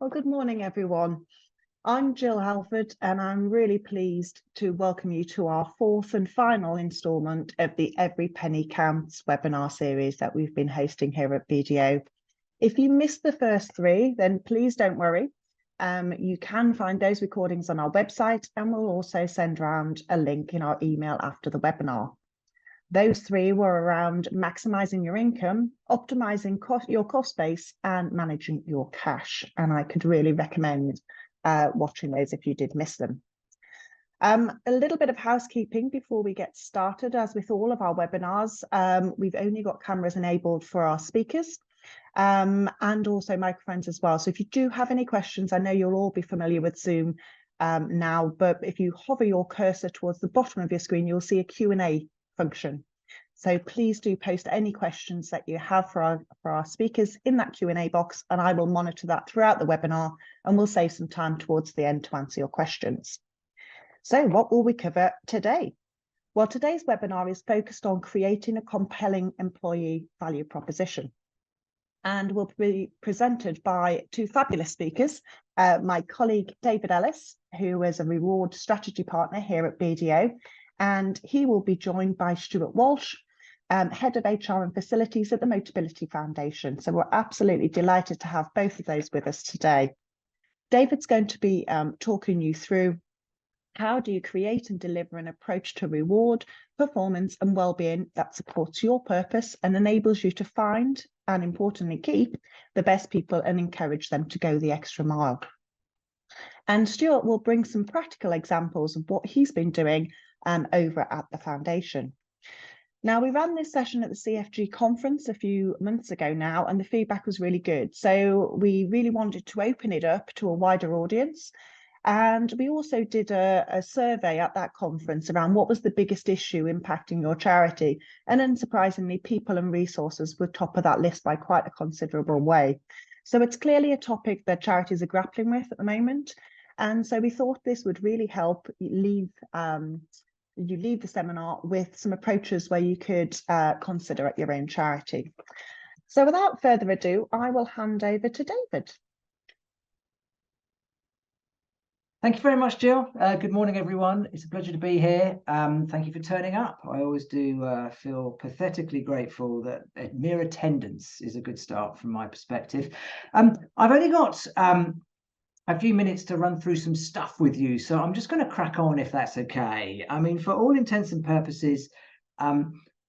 Well, good morning, everyone. I'm Jill Halford, and I'm really pleased to welcome you to our fourth and final instalment of the Every Penny Counts webinar series that we've been hosting here at BDO. If you missed the first three, then please don't worry. You can find those recordings on our website, and we'll also send around a link in our email after the webinar. Those three were around maximising your income, optimising your cost base, and managing your cash. And I could really recommend watching those if you did miss them. A little bit of housekeeping before we get started. As with all of our webinars, we've only got cameras enabled for our speakers and also microphones as well. So if you do have any questions, I know you'll all be familiar with Zoom now, but if you hover your cursor towards the bottom of your screen, you'll see a Q&A function. So please do post any questions that you have for our speakers in that Q&A box, and I will monitor that throughout the webinar, and we'll save some time towards the end to answer your questions. So what will we cover today? Well, today's webinar is focused on creating a compelling employee value proposition, and will be presented by two fabulous speakers. My colleague David Ellis, who is a reward strategy partner here at BDO, and he will be joined by Stuart Walsh, Head of HR and Facilities at the Motability Foundation. So we're absolutely delighted to have both of those with us today. David's going to be talking you through how do you create and deliver an approach to reward, performance and well-being that supports your purpose and enables you to find and importantly keep the best people and encourage them to go the extra mile. And Stuart will bring some practical examples of what he's been doing over at the foundation. Now, we ran this session at the CFG conference a few months ago now, and the feedback was really good. So we really wanted to open it up to a wider audience. And we also did a survey at that conference around what was the biggest issue impacting your charity. And unsurprisingly, people and resources were top of that list by quite a considerable way. So it's clearly a topic that charities are grappling with at the moment. And so we thought this would really help leave the seminar with some approaches where you could consider at your own charity. So without further ado, I will hand over to David. Thank you very much, Jill. Good morning, everyone. It's a pleasure to be here. Thank you for turning up. I always do feel pathetically grateful that mere attendance is a good start from my perspective. I've only got a few minutes to run through some stuff with you, so I'm just going to crack on if that's okay. I mean, for all intents and purposes,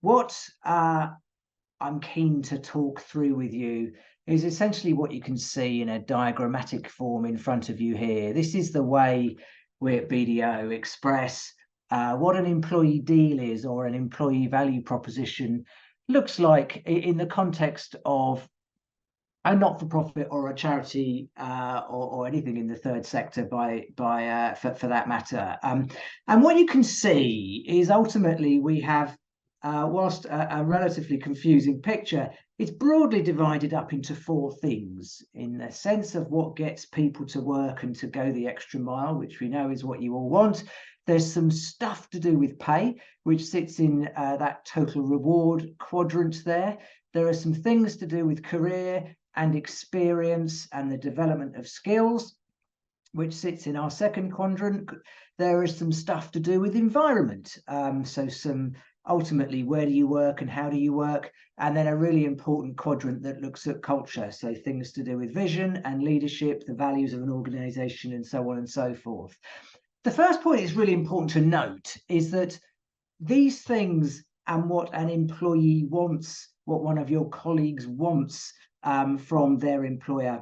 what I'm keen to talk through with you is essentially what you can see in a diagrammatic form in front of you here. This is the way we at BDO express what an employee deal is or an employee value proposition looks like in the context of a not-for-profit or a charity or anything in the third sector for that matter. And what you can see is ultimately we have, whilst a relatively confusing picture, it's broadly divided up into four things in the sense of what gets people to work and to go the extra mile, which we know is what you all want. There's some stuff to do with pay, which sits in that total reward quadrant there. There are some things to do with career and experience and the development of skills, which sits in our second quadrant. There is some stuff to do with environment. So some ultimately, where do you work and how do you work? And then a really important quadrant that looks at culture. So things to do with vision and leadership, the values of an organization and so on and so forth. The first point is really important to note is that these things and what an employee wants, what one of your colleagues wants from their employer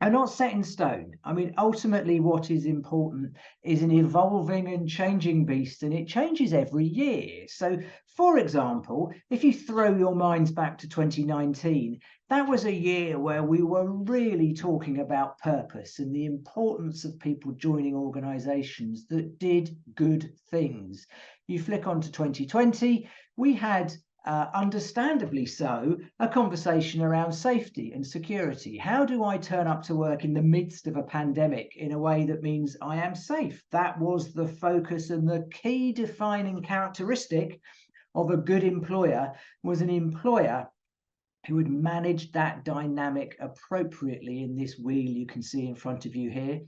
are not set in stone. I mean, ultimately, what is important is an evolving and changing beast, and it changes every year. So, for example, if you throw your minds back to 2019, that was a year where we were really talking about purpose and the importance of people joining organizations that did good things. You flick on to 2020, we had understandably so, a conversation around safety and security. How do I turn up to work in the midst of a pandemic in a way that means I am safe? That was the focus, and the key defining characteristic of a good employer was an employer who would manage that dynamic appropriately in this wheel you can see in front of you here.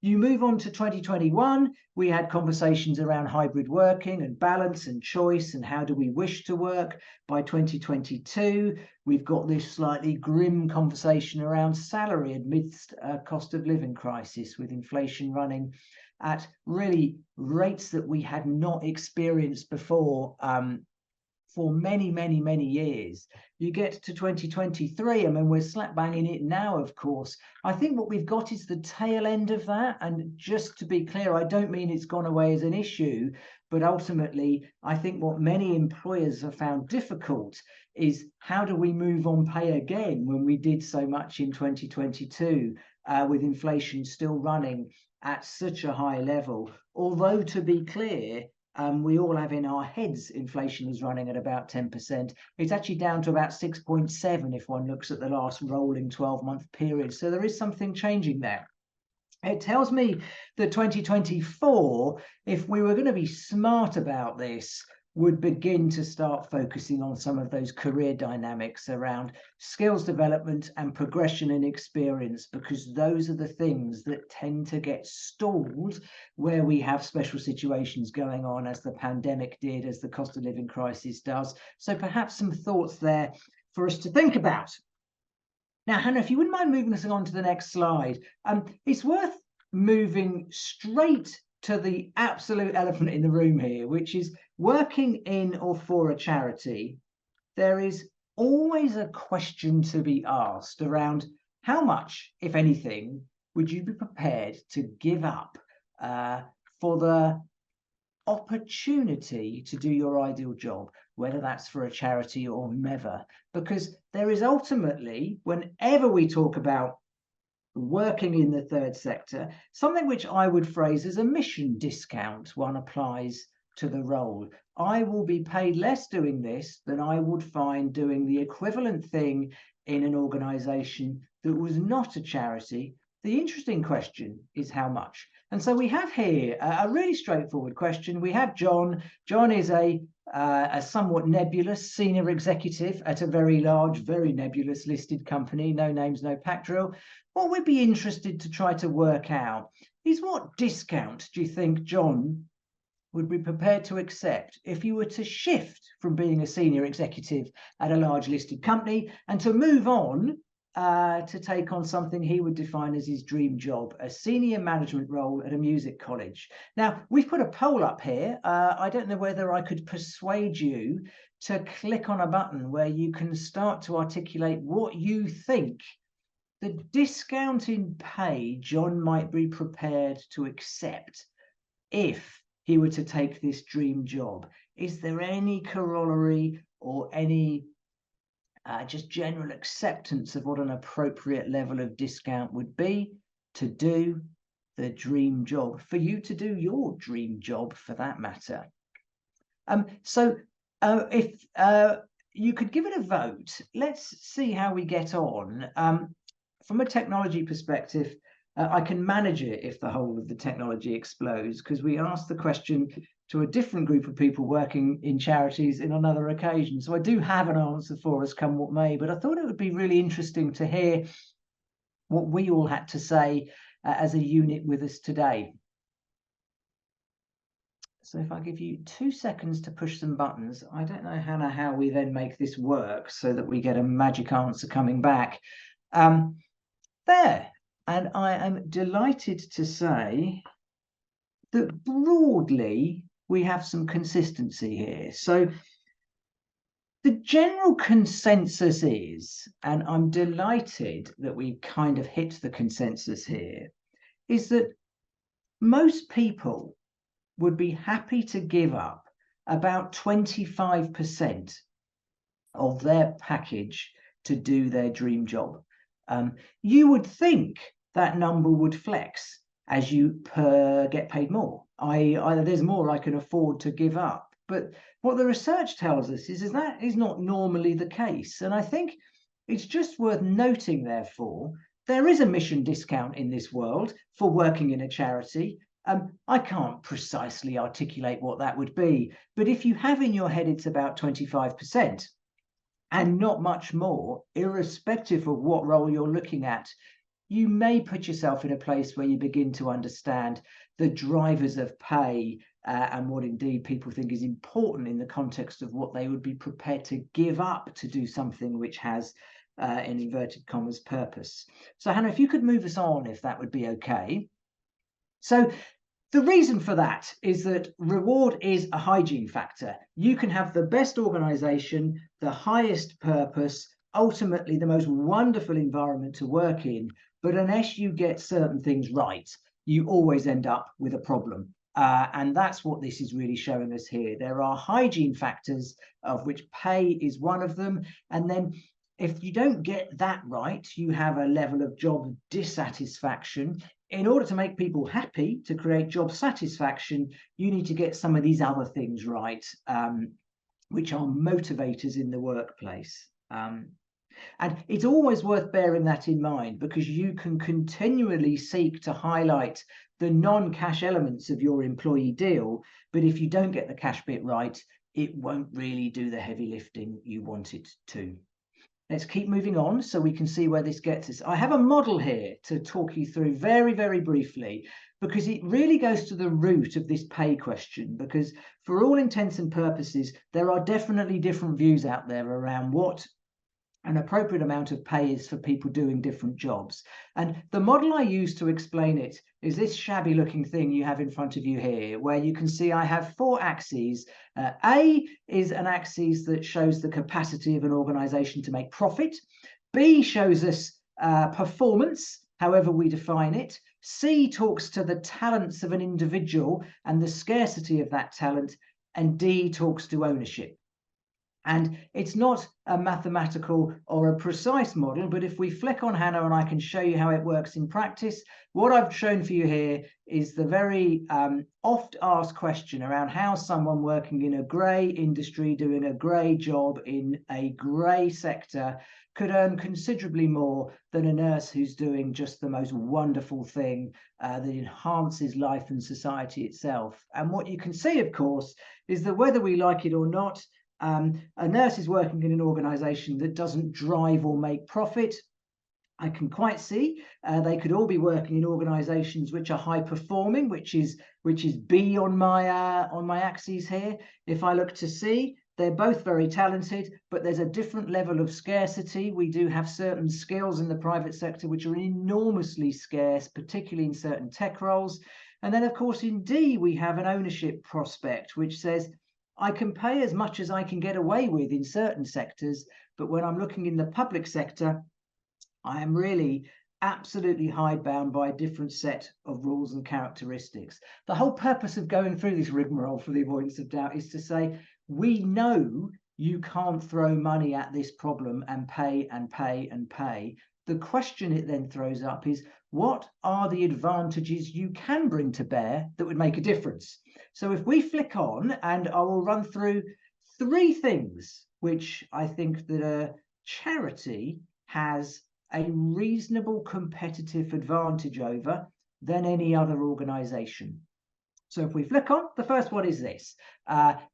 You move on to 2021, we had conversations around hybrid working and balance and choice and how do we wish to work. By 2022, we've got this slightly grim conversation around salary amidst a cost of living crisis, with inflation running at really rates that we had not experienced before for many, many, many years. You get to 2023, I mean, we're slap banging it now, of course. I think what we've got is the tail end of that. And just to be clear, I don't mean it's gone away as an issue, but ultimately, I think what many employers have found difficult is how do we move on pay again when we did so much in 2022 with inflation still running at such a high level. Although, to be clear, we all have in our heads inflation is running at about 10%. It's actually down to about 6.7 if one looks at the last rolling 12-month period. So there is something changing there. It tells me that 2024, if we were going to be smart about this, would begin to start focusing on some of those career dynamics around skills development and progression and experience, because those are the things that tend to get stalled where we have special situations going on, as the pandemic did, as the cost of living crisis does. So perhaps some thoughts there for us to think about. Now, Hannah, if you wouldn't mind moving us on to the next slide, it's worth moving straight to the absolute elephant in the room here, which is working in or for a charity. There is always a question to be asked around how much, if anything, would you be prepared to give up for the opportunity to do your ideal job, whether that's for a charity or whomever. Because there is ultimately, whenever we talk about working in the third sector, something which I would phrase as a mission discount one applies to the role. I will be paid less doing this than I would find doing the equivalent thing in an organization that was not a charity. The interesting question is how much. And so we have here a really straightforward question. We have John. John is a somewhat nebulous senior executive at a very large, very nebulous listed company. No names, no pack drill. What we'd be interested to try to work out is, what discount do you think John would be prepared to accept if you were to shift from being a senior executive at a large listed company and to move on to take on something he would define as his dream job, a senior management role at a music college. Now, we've put a poll up here. I don't know whether I could persuade you to click on a button where you can start to articulate what you think the discount in pay John might be prepared to accept if he were to take this dream job. Is there any corollary or any just general acceptance of what an appropriate level of discount would be to do the dream job, for you to do your dream job for that matter? If you could give it a vote, let's see how we get on. From a technology perspective, I can manage it if the whole of the technology explodes, because we asked the question to a different group of people working in charities in another occasion. So I do have an answer for us, come what may, but I thought it would be really interesting to hear what we all had to say as a unit with us today. So if I give you 2 seconds to push some buttons, I don't know, Hannah, how we then make this work so that we get a magic answer coming back. There. And I am delighted to say that broadly we have some consistency here. So the general consensus is, and I'm delighted that we kind of hit the consensus here, is that most people would be happy to give up about 25% of their package to do their dream job. You would think that number would flex as you get paid more. Either there's more I can afford to give up. But what the research tells us is that is not normally the case. And I think it's just worth noting, therefore, there is a mission discount in this world for working in a charity. I can't precisely articulate what that would be, but if you have in your head it's about 25%, and not much more, irrespective of what role you're looking at, you may put yourself in a place where you begin to understand the drivers of pay and what indeed people think is important in the context of what they would be prepared to give up to do something which has, in inverted commas, purpose. So Hannah, if you could move us on, if that would be okay. So the reason for that is that reward is a hygiene factor. You can have the best organization, the highest purpose, ultimately the most wonderful environment to work in, but unless you get certain things right, you always end up with a problem. And that's what this is really showing us here. There are hygiene factors, of which pay is one of them. And then if you don't get that right, you have a level of job dissatisfaction. In order to make people happy, to create job satisfaction, you need to get some of these other things right, which are motivators in the workplace. And it's always worth bearing that in mind, because you can continually seek to highlight the non-cash elements of your employee deal, but if you don't get the cash bit right, it won't really do the heavy lifting you want it to. Let's keep moving on so we can see where this gets us. I have a model here to talk you through very, very briefly, because it really goes to the root of this pay question, because for all intents and purposes, there are definitely different views out there around what an appropriate amount of pay is for people doing different jobs. And the model I use to explain it is this shabby looking thing you have in front of you here, where you can see I have 4 axes. A is an axis that shows the capacity of an organization to make profit. B shows us performance, however we define it. C talks to the talents of an individual and the scarcity of that talent. And D talks to ownership. And it's not a mathematical or a precise model, but if we flick on Hannah and I can show you how it works in practice, what I've shown for you here is the very oft asked question around how someone working in a grey industry, doing a grey job in a grey sector, could earn considerably more than a nurse who's doing just the most wonderful thing that enhances life and society itself. And what you can see, of course, is that whether we like it or not, a nurse is working in an organization that doesn't drive or make profit. I can quite see they could all be working in organizations which are high performing, which is B on my axes here. If I look to C, they're both very talented, but there's a different level of scarcity. We do have certain skills in the private sector which are enormously scarce, particularly in certain tech roles. And then, of course, in D, we have an ownership prospect, which says, I can pay as much as I can get away with in certain sectors, but when I'm looking in the public sector, I am really absolutely hidebound by a different set of rules and characteristics. The whole purpose of going through this rigmarole, for the avoidance of doubt, is to say, we know you can't throw money at this problem and pay and pay and pay. The question it then throws up is, what are the advantages you can bring to bear that would make a difference? So if we flick on, and I will run through 3 things which I think that a charity has a reasonable competitive advantage over than any other organization. So if we flick on, the first one is this.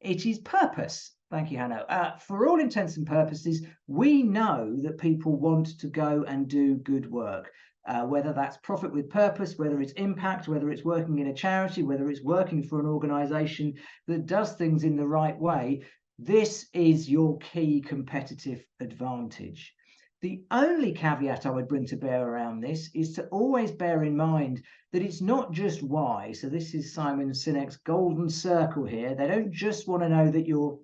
It is purpose. Thank you, Hannah. For all intents and purposes, we know that people want to go and do good work. Whether that's profit with purpose, whether it's impact, whether it's working in a charity, whether it's working for an organization that does things in the right way, this is your key competitive advantage. The only caveat I would bring to bear around this is to always bear in mind that it's not just why. So this is Simon Sinek's golden circle here. They don't just want to know that you're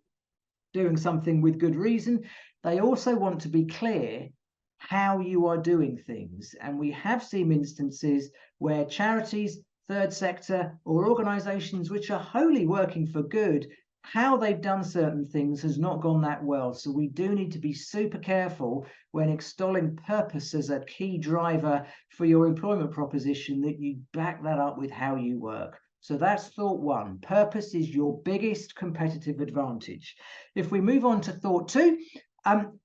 doing something with good reason. They also want to be clear how you are doing things. And we have seen instances where charities, third sector, or organizations which are wholly working for good, how they've done certain things has not gone that well. So we do need to be super careful when extolling purpose as a key driver for your employment proposition, that you back that up with how you work. So that's thought 1. Purpose is your biggest competitive advantage. If we move on to thought 2,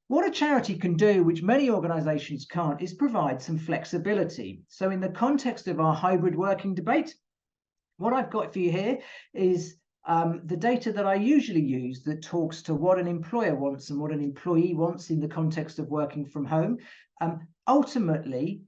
what a charity can do, which many organizations can't, is provide some flexibility. So in the context of our hybrid working debate, what I've got for you here is the data that I usually use that talks to what an employer wants and what an employee wants in the context of working from home. Ultimately,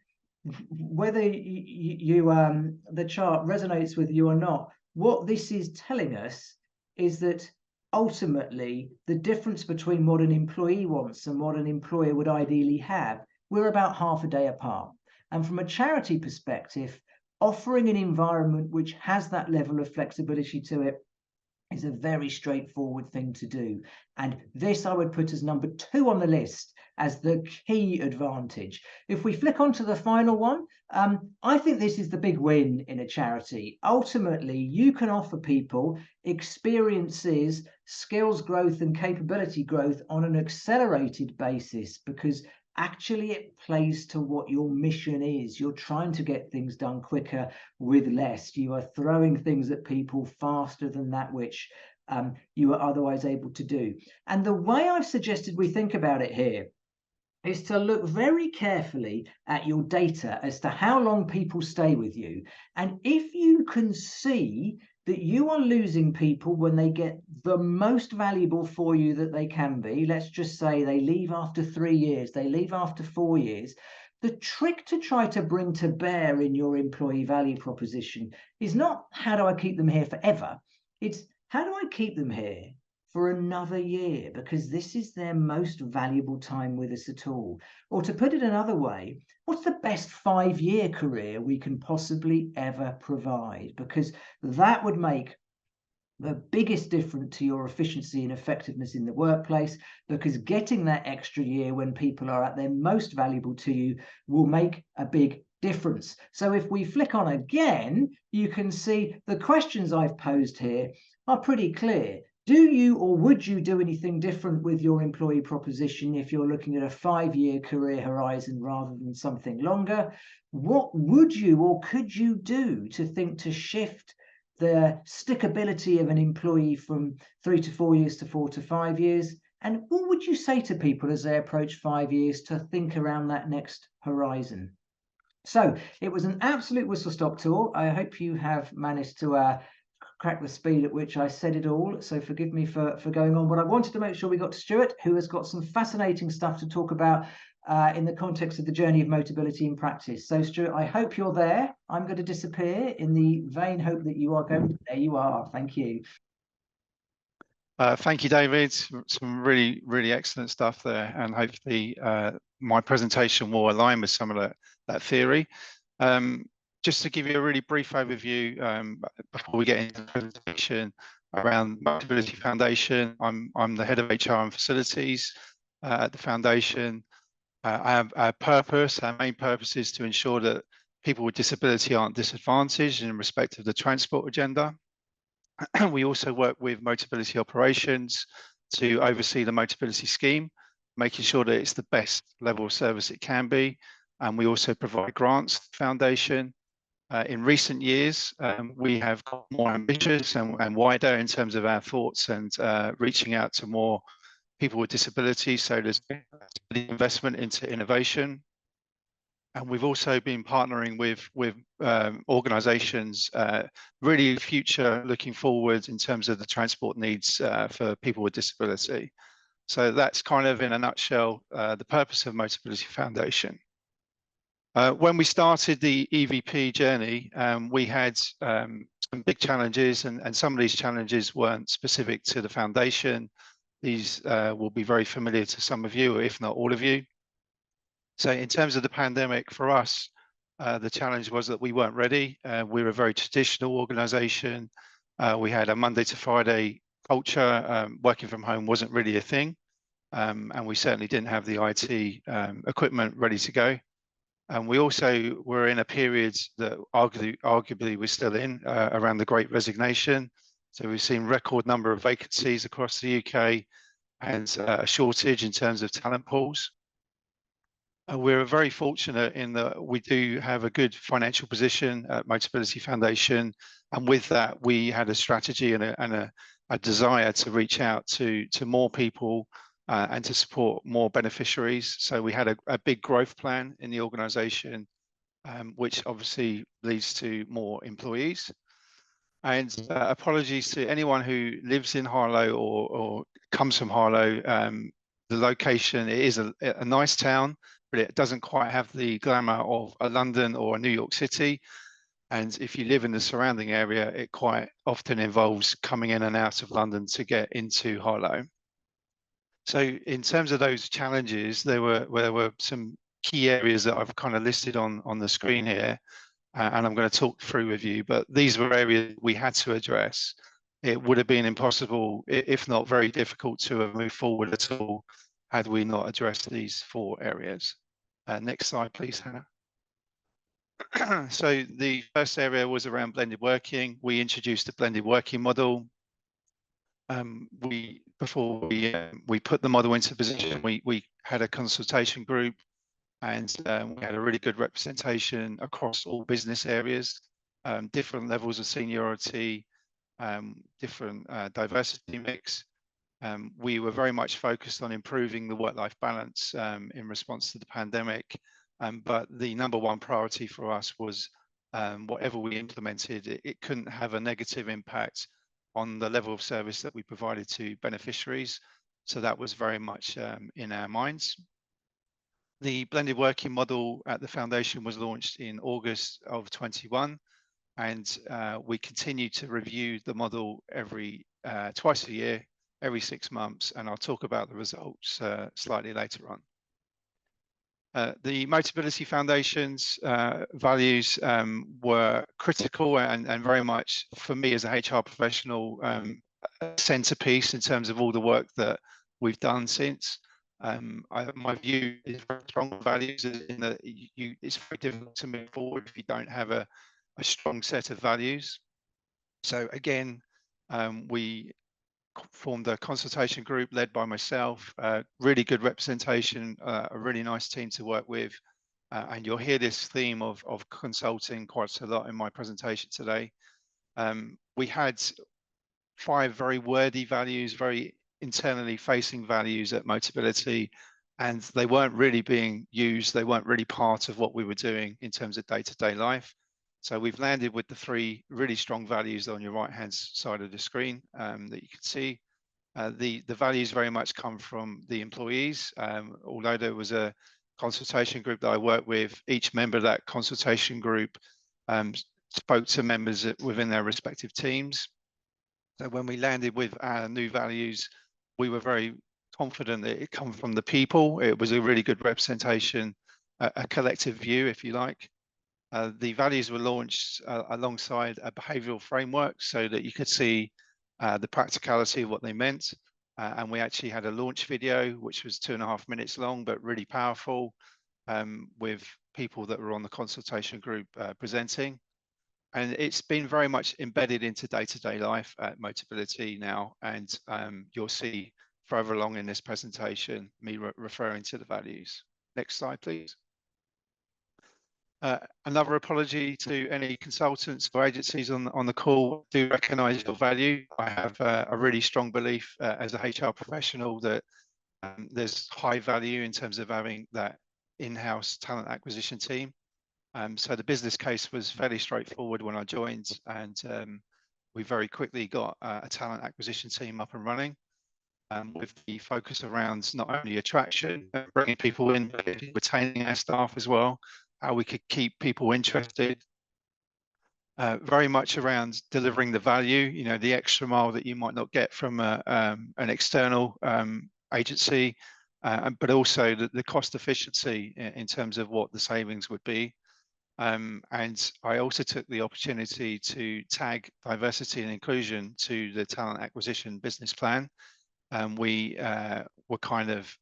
whether the chart resonates with you or not, what this is telling us is that ultimately the difference between what an employee wants and what an employer would ideally have, we're about half a day apart. And from a charity perspective, offering an environment which has that level of flexibility to it is a very straightforward thing to do. And this I would put as number 2 on the list as the key advantage. If we flick on to the final one, I think this is the big win in a charity. Ultimately, you can offer people experiences, skills growth and capability growth on an accelerated basis, because actually it plays to what your mission is. You're trying to get things done quicker with less. You are throwing things at people faster than that which you are otherwise able to do. And the way I've suggested we think about it here is to look very carefully at your data as to how long people stay with you. And if you can see that you are losing people when they get the most valuable for you that they can be, let's just say they leave after 3 years, they leave after 4 years, the trick to try to bring to bear in your employee value proposition is not how do I keep them here forever, it's how do I keep them here for another year, because this is their most valuable time with us at all. Or to put it another way, what's the best 5-year career we can possibly ever provide? Because that would make the biggest difference to your efficiency and effectiveness in the workplace, because getting that extra year when people are at their most valuable to you will make a big difference. So if we flick on again, you can see the questions I've posed here are pretty clear. Do you or would you do anything different with your employee proposition if you're looking at a 5-year career horizon rather than something longer? What would you or could you do to think to shift the stickability of an employee from 3 to 4 years to 4 to 5 years? And what would you say to people as they approach 5 years to think around that next horizon? So it was an absolute whistle-stop tour. I hope you have managed to crack the speed at which I said it all, so forgive me for going on. But I wanted to make sure we got to Stuart, who has got some fascinating stuff to talk about in the context of the journey of Motability in practice. So Stuart, I hope you're there. I'm going to disappear in the vain hope that you are going to. There you are. Thank you. Thank you, David. Some really, really excellent stuff there, and hopefully my presentation will align with some of that theory. Just to give you a really brief overview before we get into the presentation around Motability Foundation, I'm the head of HR and facilities at the foundation. Our main purpose is to ensure that people with disability aren't disadvantaged in respect of the transport agenda. We also work with Motability operations to oversee the Motability scheme, making sure that it's the best level of service it can be. And we also provide grants to the foundation. In recent years, we have got more ambitious and wider in terms of our thoughts and reaching out to more people with disabilities. So there's the investment into innovation. And we've also been partnering with organisations really future looking forward in terms of the transport needs for people with disability. So that's kind of in a nutshell the purpose of Motability Foundation. When we started the EVP journey, we had some big challenges, and some of these challenges weren't specific to the foundation. These will be very familiar to some of you, if not all of you. So in terms of the pandemic, for us, the challenge was that we weren't ready. We were a very traditional organisation. We had a Monday to Friday culture. Working from home wasn't really a thing. And we certainly didn't have the IT equipment ready to go. And we also were in a period that arguably we're still in around the Great Resignation. So we've seen record number of vacancies across the UK and a shortage in terms of talent pools. We're very fortunate in that we do have a good financial position at Motability Foundation. And with that, we had a strategy and a desire to reach out to more people and to support more beneficiaries. So we had a big growth plan in the organisation, which obviously leads to more employees. And apologies to anyone who lives in Harlow or comes from Harlow. The location, it is a nice town, but it doesn't quite have the glamour of a London or a New York City. And if you live in the surrounding area, it quite often involves coming in and out of London to get into Harlow. So in terms of those challenges, there were some key areas that I've kind of listed on the screen here. And I'm going to talk through with you, but these were areas we had to address. It would have been impossible, if not very difficult, to have moved forward at all had we not addressed these 4 areas. Next slide, please, Hannah. So the first area was around blended working. We introduced a blended working model. Before we put the model into position, we had a consultation group, and we had a really good representation across all business areas, different levels of seniority, different diversity mix. We were very much focused on improving the work-life balance in response to the pandemic, but the #1 priority for us was whatever we implemented, it couldn't have a negative impact on the level of service that we provided to beneficiaries. So that was very much in our minds. The blended working model at the foundation was launched in August of 21, and we continue to review the model every twice a year, every 6 months, and I'll talk about the results slightly later on. The Motability Foundation's values were critical and very much, for me as a HR professional, a centerpiece in terms of all the work that we've done since. My view is very strong values in that it's very difficult to move forward if you don't have a strong set of values. So again, we formed a consultation group led by myself, really good representation, a really nice team to work with. And you'll hear this theme of consulting quite a lot in my presentation today. We had 5 very wordy values, very internally facing values at Motability, and they weren't really being used. They weren't really part of what we were doing in terms of day-to-day life. So we've landed with the 3 really strong values on your right-hand side of the screen that you can see. The values very much come from the employees. Although there was a consultation group that I worked with, each member of that consultation group spoke to members within their respective teams. So when we landed with our new values, we were very confident that it come from the people. It was a really good representation, a collective view, if you like. The values were launched alongside a behavioural framework so that you could see the practicality of what they meant. And we actually had a launch video, which was 2.5 minutes long, but really powerful, with people that were on the consultation group presenting. And it's been very much embedded into day-to-day life at Motability now. And you'll see further along in this presentation, me referring to the values. Next slide, please. Another apology to any consultants or agencies on the call. Do recognise your value. I have a really strong belief as a HR professional that there's high value in terms of having that in-house talent acquisition team. So the business case was fairly straightforward when I joined, and we very quickly got a talent acquisition team up and running, with the focus around not only attraction, bringing people in, but retaining our staff as well, how we could keep people interested. Very much around delivering the value, you know, the extra mile that you might not get from an external agency, but also the cost efficiency in terms of what the savings would be. And I also took the opportunity to tag diversity and inclusion to the talent acquisition business plan. We were kind of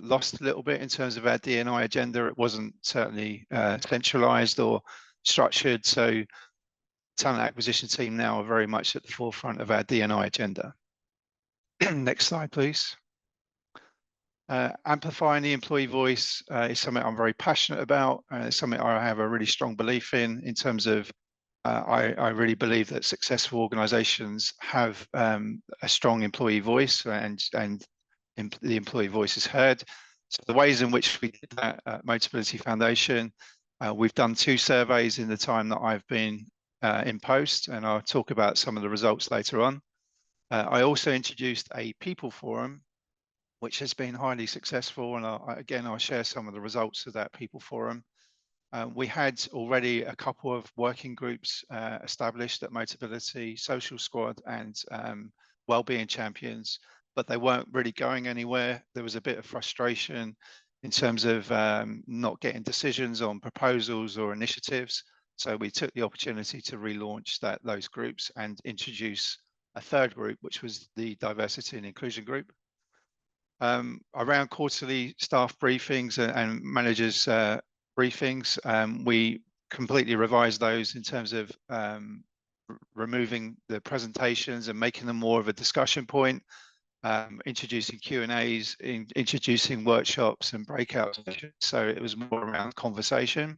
lost a little bit in terms of our D&I agenda. It wasn't certainly centralized or structured. So talent acquisition team now are very much at the forefront of our D&I agenda. Next slide, please. Amplifying the employee voice is something I'm very passionate about. It's something I have a really strong belief in terms of I really believe that successful organizations have a strong employee voice, and the employee voice is heard. So the ways in which we did that at Motability Foundation, we've done 2 surveys in the time that I've been in post, and I'll talk about some of the results later on. I also introduced a people forum, which has been highly successful, and again, I'll share some of the results of that people forum. We had already a couple of working groups established at Motability, Social Squad and Wellbeing Champions, but they weren't really going anywhere. There was a bit of frustration in terms of not getting decisions on proposals or initiatives. So we took the opportunity to relaunch those groups and introduce a third group, which was the Diversity and Inclusion group. Around quarterly staff briefings and managers briefings, we completely revised those in terms of removing the presentations and making them more of a discussion point, introducing Q&As, introducing workshops and breakout sessions. So it was more around conversation.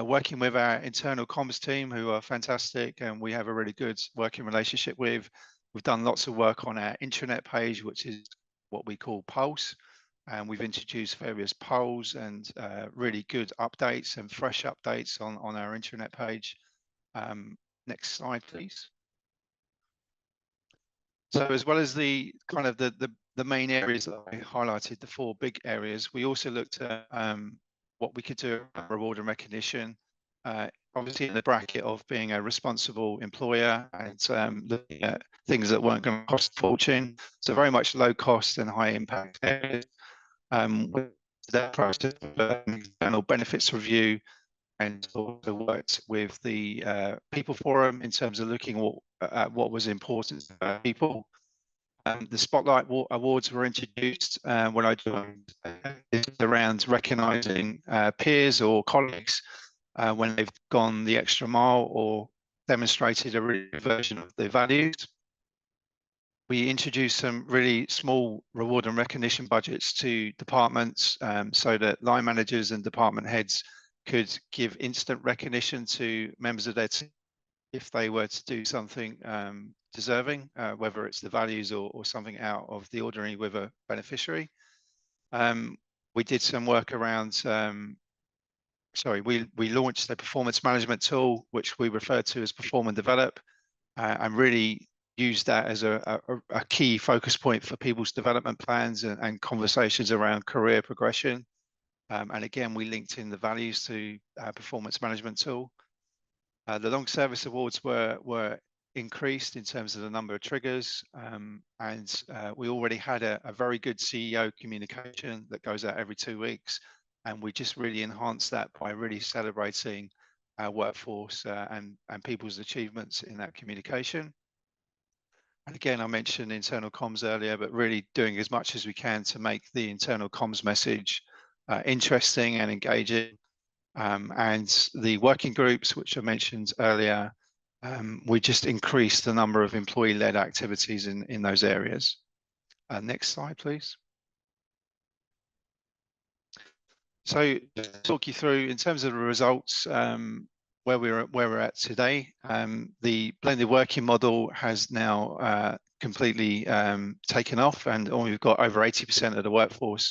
Working with our internal comms team, who are fantastic, and we have a really good working relationship with. We've done lots of work on our intranet page, which is what we call Pulse. And we've introduced various polls and really good updates and fresh updates on our intranet page. Next slide, please. So as well as the kind of the main areas that I highlighted, the 4 big areas, we also looked at what we could do around reward and recognition. Obviously in the bracket of being a responsible employer and looking at things that weren't going to cost a fortune. So very much low cost and high impact areas. With that process of external benefits review, and also worked with the people forum in terms of looking at what was important to people. The Spotlight Awards were introduced when I joined, around recognising peers or colleagues when they've gone the extra mile or demonstrated a real version of their values. We introduced some really small reward and recognition budgets to departments so that line managers and department heads could give instant recognition to members of their team if they were to do something deserving, whether it's the values or something out of the ordinary with a beneficiary. We did some work around, we launched a performance management tool, which we refer to as Perform and Develop, and really use that as a key focus point for people's development plans and conversations around career progression. And again, we linked in the values to our performance management tool. The long service awards were increased in terms of the number of triggers, and we already had a very good CEO communication that goes out every 2 weeks, and we just really enhanced that by really celebrating our workforce and people's achievements in that communication. And again, I mentioned internal comms earlier, but really doing as much as we can to make the internal comms message interesting and engaging. And the working groups, which I mentioned earlier, we just increased the number of employee-led activities in those areas. Next slide, please. So to talk you through, in terms of the results, where we're at today, the blended working model has now completely taken off, and we've got over 80% of the workforce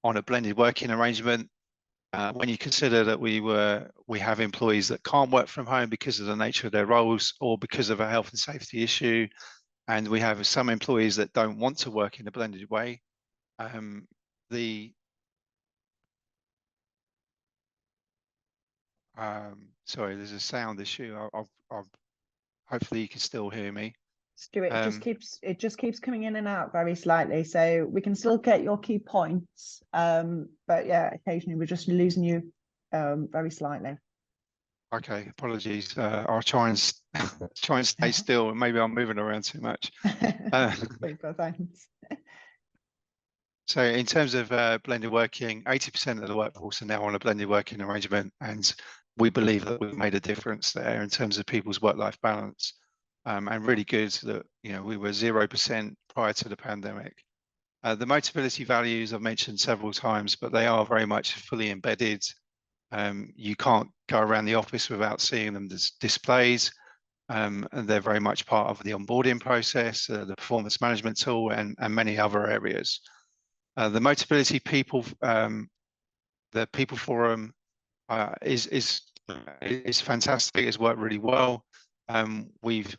on a blended working arrangement. When you consider that we have employees that can't work from home because of the nature of their roles or because of a health and safety issue, and we have some employees that don't want to work in a blended way, sorry, there's a sound issue. I'll hopefully you can still hear me. Stuart, it just keeps coming in and out very slightly, so we can still get your key points, but yeah, occasionally we're just losing you very slightly. Okay, apologies. I'll try and stay still, and maybe I'm moving around too much. Super, thanks. So in terms of blended working, 80% of the workforce are now on a blended working arrangement, and we believe that we've made a difference there in terms of people's work-life balance. And really good that we were 0% prior to the pandemic. The Motability values I've mentioned several times, but they are very much fully embedded. You can't go around the office without seeing them as displays, and they're very much part of the onboarding process, the performance management tool, and many other areas. The Motability people, the people forum is It's fantastic. It's worked really well. We've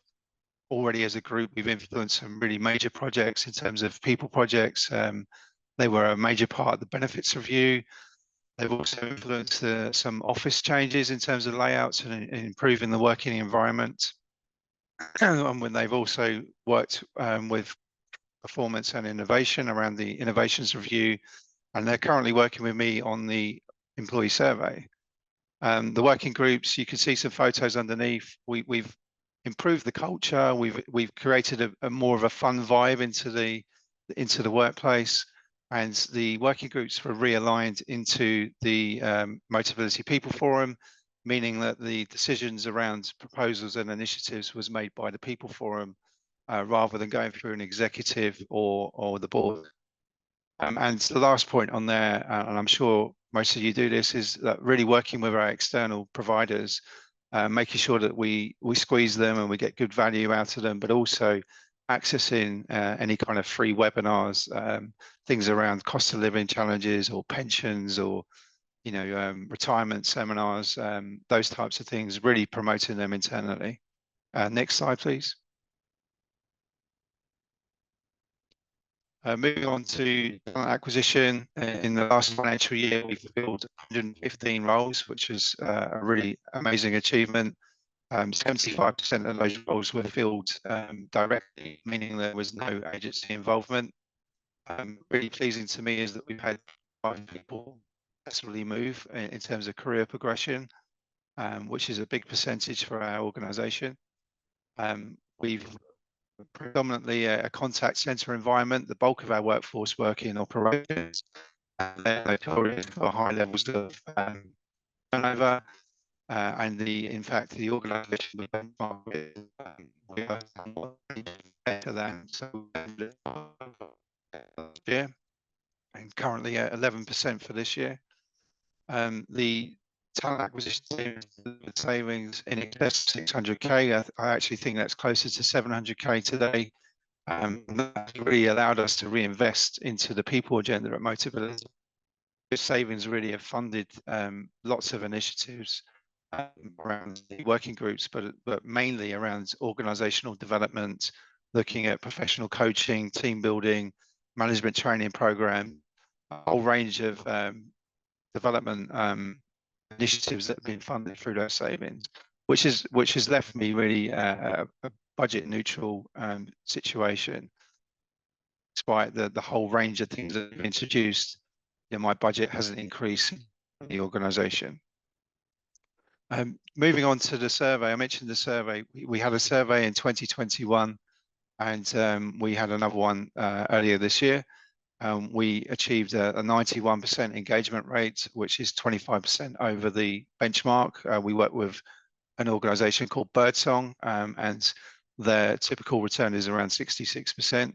already, as a group, we've influenced some really major projects in terms of people projects. They were a major part of the benefits review. They've also influenced some office changes in terms of layouts and improving the working environment. And when they've also worked with performance and innovation around the innovations review, and they're currently working with me on the employee survey. The working groups, you can see some photos underneath. We've improved the culture. We've created a more of a fun vibe into the workplace, and the working groups were realigned into the Motability People Forum, meaning that the decisions around proposals and initiatives was made by the People Forum rather than going through an executive or the board. And the last point on there, and I'm sure most of you do this, is that really working with our external providers, making sure that we squeeze them and we get good value out of them, but also accessing any kind of free webinars, things around cost of living challenges or pensions or retirement seminars, those types of things, really promoting them internally. Next slide, please. Moving on to talent acquisition, in the last financial year, we've filled 115 roles, which is a really amazing achievement. 75% of those roles were filled directly, meaning there was no agency involvement. Really pleasing to me is that we've had 5 people successfully move in terms of career progression, which is a big percentage for our organisation. We've predominantly a contact centre environment. The bulk of our workforce work in operations, and they're notorious for high levels of turnover. And in fact, the organisation we benchmark with, we are better than last year, and currently at 11% for this year. The talent acquisition team with savings in excess of 600k. I actually think that's closer to 700k today. That really allowed us to reinvest into the people agenda at Motability. Those savings really have funded lots of initiatives around the working groups, but mainly around organisational development, looking at professional coaching, team building, management training program, a whole range of development initiatives that have been funded through those savings, which has left me really a budget neutral situation. Despite the whole range of things that have been introduced, my budget hasn't increased in the organisation. Moving on to the survey, I mentioned the survey. We had a survey in 2021, and we had another one earlier this year. We achieved a 91% engagement rate, which is 25% over the benchmark. We work with an organisation called Birdsong, and their typical return is around 66%.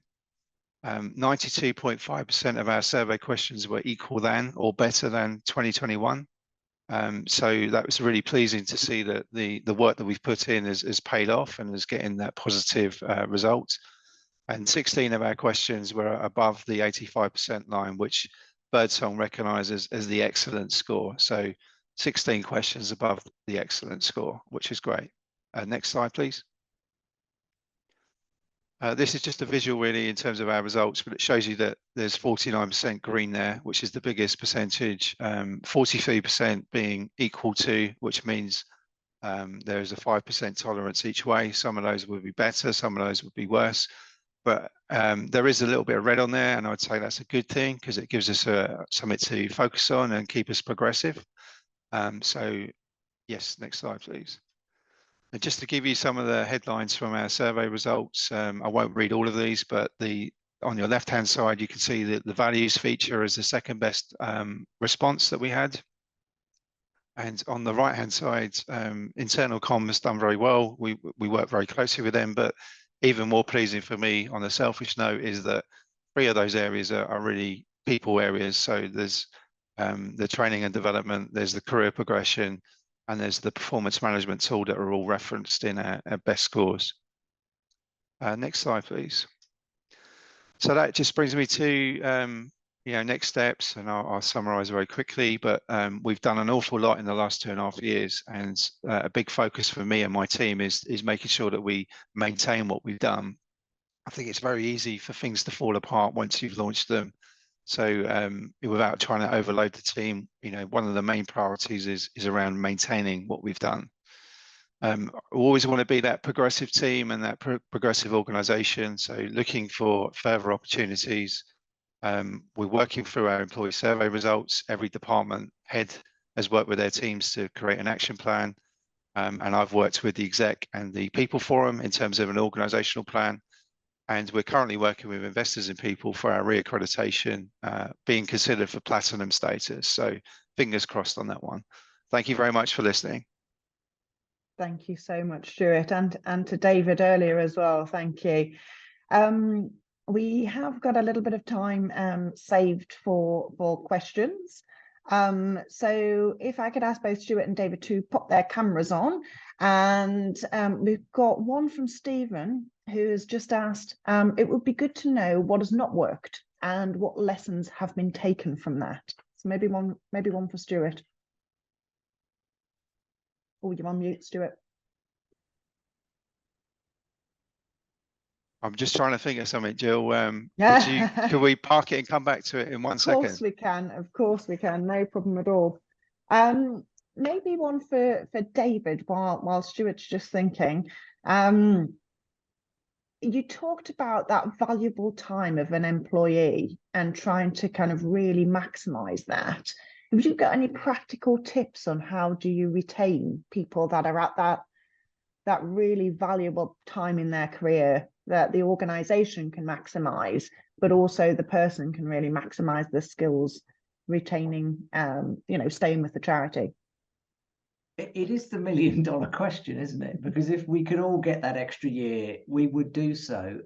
92.5% of our survey questions were equal than or better than 2021. So that was really pleasing to see that the work that we've put in is paid off and is getting that positive result. And 16 of our questions were above the 85% line, which Birdsong recognises as the excellent score. So 16 questions above the excellent score, which is great. Next slide, please. This is just a visual really in terms of our results, but it shows you that there's 49% green there, which is the biggest percentage, 43% being equal to, which means there is a 5% tolerance each way. Some of those would be better, some of those would be worse. But there is a little bit of red on there, and I would say that's a good thing because it gives us something to focus on and keep us progressive. So yes, next slide, please. And just to give you some of the headlines from our survey results, I won't read all of these, but on your left-hand side, you can see that the values feature is the second best response that we had. And on the right-hand side, internal comm has done very well. We work very closely with them, but even more pleasing for me on a selfish note is that 3 of those areas are really people areas. So there's the training and development, there's the career progression, and there's the performance management tool that are all referenced in our best scores. Next slide, please. So that just brings me to next steps, and I'll summarize very quickly, but we've done an awful lot in the last 2.5 years, and a big focus for me and my team is making sure that we maintain what we've done. I think it's very easy for things to fall apart once you've launched them. So without trying to overload the team, one of the main priorities is around maintaining what we've done. We always want to be that progressive team and that progressive organization. So looking for further opportunities. We're working through our employee survey results. Every department head has worked with their teams to create an action plan. And I've worked with the exec and the people forum in terms of an organizational plan. And we're currently working with investors in people for our reaccreditation, being considered for platinum status. So fingers crossed on that one. Thank you very much for listening. Thank you so much, Stuart, and to David earlier as well. Thank you. We have got a little bit of time saved for questions. So if I could ask both Stuart and David to pop their cameras on, and we've got one from Stephen who has just asked, it would be good to know what has not worked and what lessons have been taken from that. So maybe one for Stuart. Oh, you're on mute, Stuart. I'm just trying to think of something, Jill. Could we park it and come back to it in 1 second? Of course we can. Of course we can. No problem at all. Maybe one for David while Stuart's just thinking. You talked about that valuable time of an employee and trying to kind of really maximize that. Have you got any practical tips on how do you retain people that are at that really valuable time in their career that the organization can maximize, but also the person can really maximize the skills, retaining, staying with the charity? It is the $1 million question, isn't it? Because if we could all get that extra year, we would do so.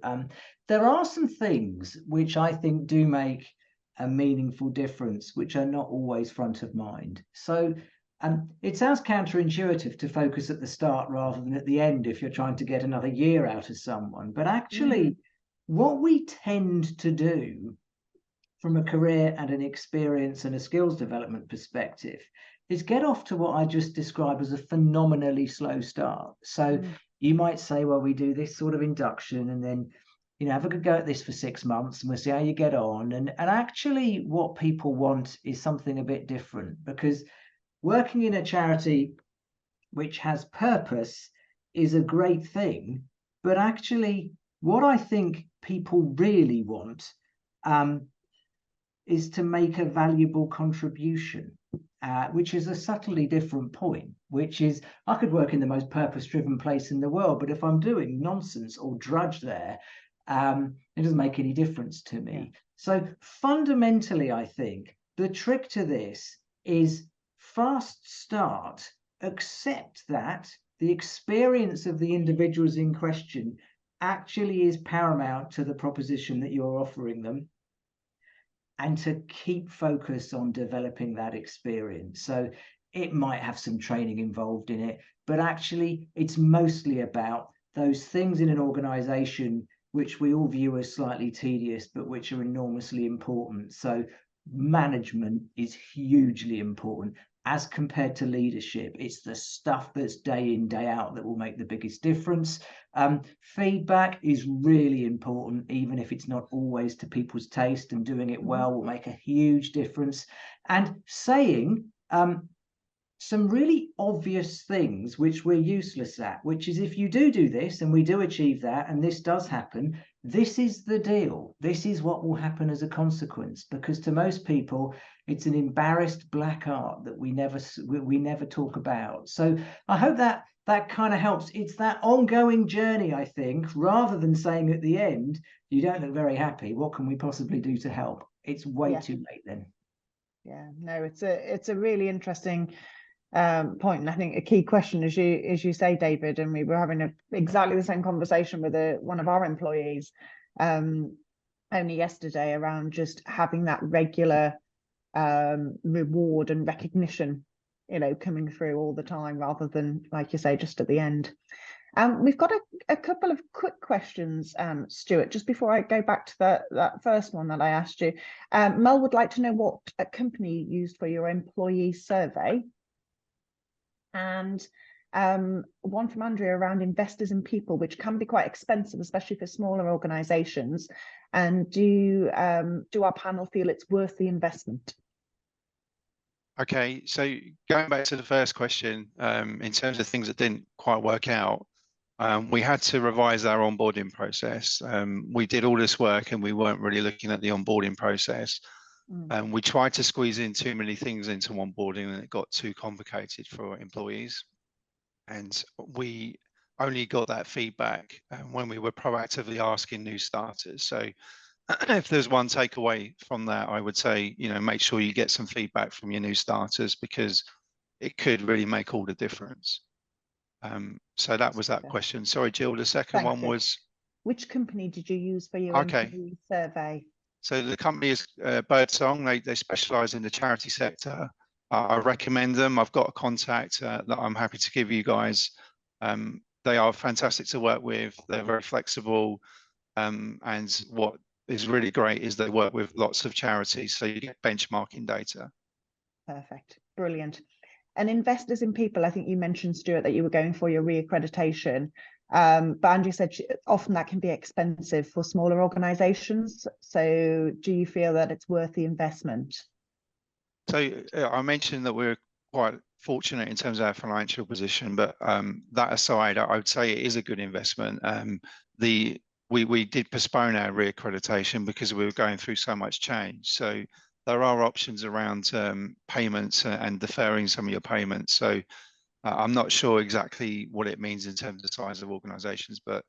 There are some things which I think do make a meaningful difference, which are not always front of mind. So it sounds counterintuitive to focus at the start rather than at the end if you're trying to get another year out of someone. But actually, what we tend to do from a career and an experience and a skills development perspective is get off to what I just described as a phenomenally slow start. So you might say, well, we do this sort of induction and then have a good go at this for 6 months and we'll see how you get on. And actually what people want is something a bit different, because working in a charity which has purpose is a great thing. But actually what I think people really want is to make a valuable contribution, which is a subtly different point, which is I could work in the most purpose-driven place in the world, but if I'm doing nonsense or drudge there, it doesn't make any difference to me. Yeah. So fundamentally, I think the trick to this is fast start, accept that the experience of the individuals in question actually is paramount to the proposition that you're offering them, and to keep focus on developing that experience. So it might have some training involved in it, but actually it's mostly about those things in an organization which we all view as slightly tedious, but which are enormously important. So management is hugely important as compared to leadership. It's the stuff that's day in, day out that will make the biggest difference. Feedback is really important, even if it's not always to people's taste, and doing it well will make a huge difference. And saying some really obvious things which we're useless at, which is if you do this and we do achieve that and this does happen, this is the deal. This is what will happen as a consequence, because to most people it's an embarrassed black art that we never talk about. So I hope that kind of helps. It's that ongoing journey, I think, rather than saying at the end, you don't look very happy, what can we possibly do to help? It's way too late then. Yeah, no, it's a really interesting point, and I think a key question, as you say, David, and we were having exactly the same conversation with one of our employees only yesterday around just having that regular reward and recognition, coming through all the time, rather than, like you say, just at the end. We've got a couple of quick questions, Stuart, just before I go back to that first one that I asked you. Mel would like to know what a company you used for your employee survey. And one from Andrea around investors in people, which can be quite expensive, especially for smaller organisations. And do our panel feel it's worth the investment? Okay, so going back to the first question, in terms of things that didn't quite work out, we had to revise our onboarding process. We did all this work and we weren't really looking at the onboarding process. We tried to squeeze in too many things into onboarding and it got too complicated for employees. And we only got that feedback when we were proactively asking new starters. So if there's one takeaway from that, I would say, make sure you get some feedback from your new starters because it could really make all the difference. So that was that question. Sorry, Jill, the second one was? Which company did you use for your employee survey? So the company is Birdsong. They specialise in the charity sector. I recommend them. I've got a contact that I'm happy to give you guys. They are fantastic to work with. They're very flexible. And what is really great is they work with lots of charities, so you get benchmarking data. Perfect. Brilliant. And investors in people, I think you mentioned, Stuart, that you were going for your reaccreditation. But Andrew said often that can be expensive for smaller organisations. So do you feel that it's worth the investment? So I mentioned that we're quite fortunate in terms of our financial position, but that aside, I would say it is a good investment. We did postpone our reaccreditation because we were going through so much change. So there are options around payments and deferring some of your payments. So I'm not sure exactly what it means in terms of size of organisations, but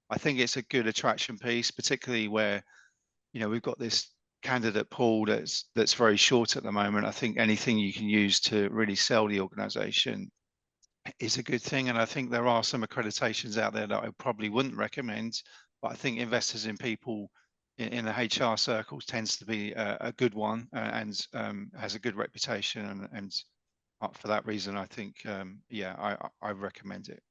I think it's a good attraction piece, particularly where, we've got this candidate pool that's very short at the moment. I think anything you can use to really sell the organisation is a good thing. And I think there are some accreditations out there that I probably wouldn't recommend, but I think investors in people in the HR circles tends to be a good one and has a good reputation. And for that reason, I think, I recommend it.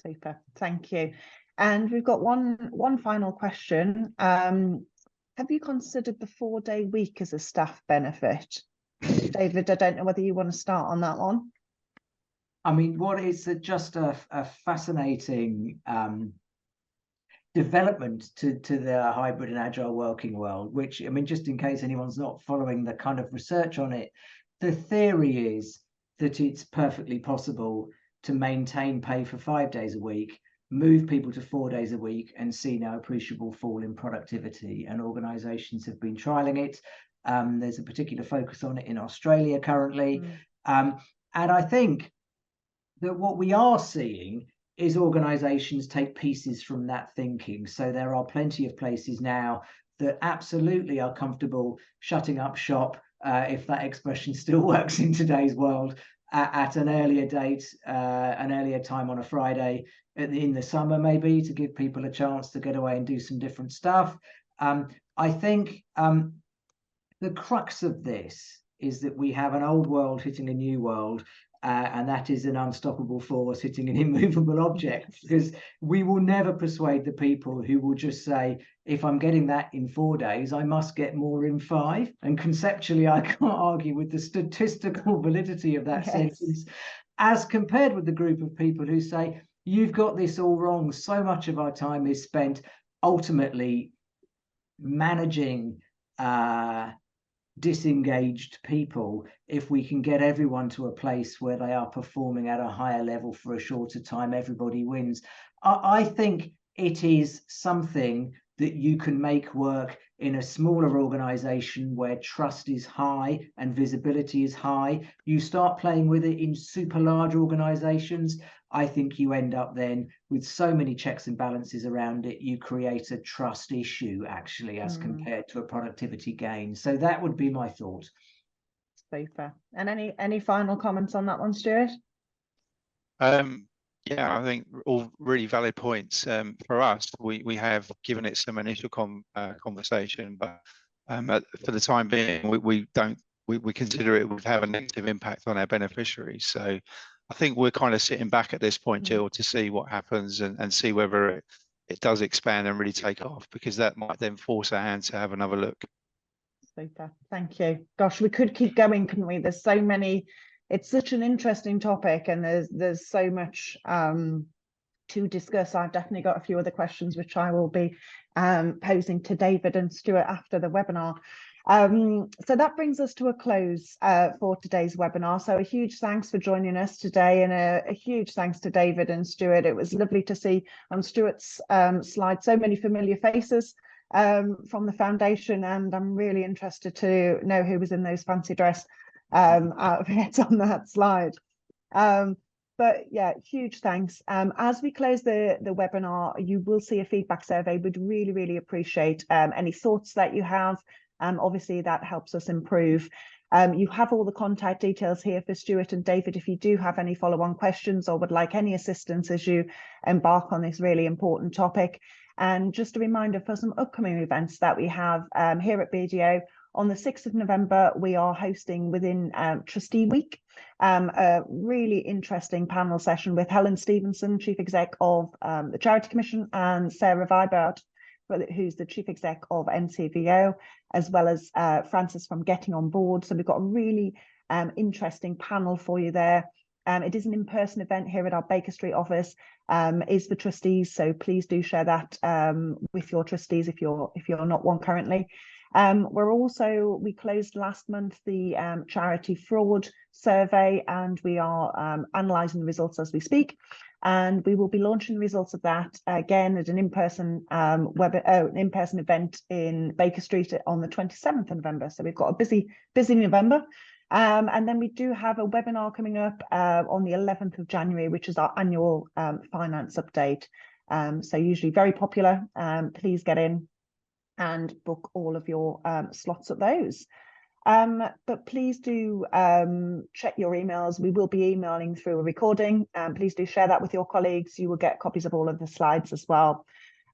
Super, thank you. And we've got one final question. Have you considered the 4-day week as a staff benefit? David, I don't know whether you want to start on that one. I mean, what is just a fascinating development to the hybrid and agile working world, which, I mean, just in case anyone's not following the kind of research on it, the theory is that it's perfectly possible to maintain pay for 5 days a week, move people to 4 days a week and see no appreciable fall in productivity. And organizations have been trialing it. There's a particular focus on it in Australia currently. And I think that what we are seeing is organizations take pieces from that thinking. So there are plenty of places now that absolutely are comfortable shutting up shop, if that expression still works in today's world, at an earlier date, an earlier time on a Friday in the summer, maybe, to give people a chance to get away and do some different stuff. I think the crux of this is that we have an old world hitting a new world, and that is an unstoppable force hitting an immovable object, because we will never persuade the people who will just say, if I'm getting that in 4 days, I must get more in 5. And conceptually, I can't argue with the statistical validity of that sentence, as compared with the group of people who say, you've got this all wrong. So much of our time is spent ultimately managing disengaged people. If we can get everyone to a place where they are performing at a higher level for a shorter time, everybody wins. I think it is something that you can make work in a smaller organization where trust is high and visibility is high. You start playing with it in super large organizations, I think you end up then with so many checks and balances around it, you create a trust issue, actually, as compared to a productivity gain. So that would be my thought. Super. And any final comments on that one, Stuart? Yeah, I think all really valid points. For us, we have given it some initial conversation, but for the time being, we consider it would have a negative impact on our beneficiaries. So I think we're kind of sitting back at this point, Jill, to see what happens and see whether it does expand and really take off, because that might then force our hand to have another look. Super, thank you. Gosh, we could keep going, couldn't we? There's so many. It's such an interesting topic, and there's so much to discuss. I've definitely got a few other questions which I will be posing to David and Stuart after the webinar. So that brings us to a close for today's webinar. So a huge thanks for joining us today, and a huge thanks to David and Stuart. It was lovely to see on Stuart's slide so many familiar faces from the foundation, and I'm really interested to know who was in those fancy dress outfits on that slide. But yeah, huge thanks. As we close the webinar, you will see a feedback survey. We'd really, really appreciate any thoughts that you have. Obviously, that helps us improve. You have all the contact details here for Stuart and David if you do have any follow-on questions or would like any assistance as you embark on this really important topic. And just a reminder for some upcoming events that we have here at BDO. On the 6th of November, we are hosting within Trustee Week, a really interesting panel session with Helen Stevenson, Chief Exec of the Charity Commission, and Sarah Vibert, who's the Chief Exec of NCVO, as well as Francis from Getting On Board. So we've got a really interesting panel for you there. It is an in-person event here at our Baker Street office, is for trustees, so please do share that with your trustees if you're not one currently. We closed last month the charity fraud survey, and we are analysing the results as we speak. And we will be launching the results of that again at an in-person event in Baker Street on the 27th of November. So we've got a busy November. And then we do have a webinar coming up on the 11th of January, which is our annual finance update. So usually very popular. Please get in and book all of your slots at those. But please do check your emails. We will be emailing through a recording. Please do share that with your colleagues. You will get copies of all of the slides as well.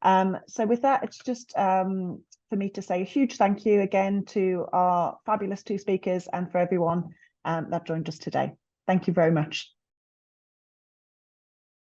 So with that, it's just for me to say a huge thank you again to our fabulous two speakers and for everyone that joined us today. Thank you very much.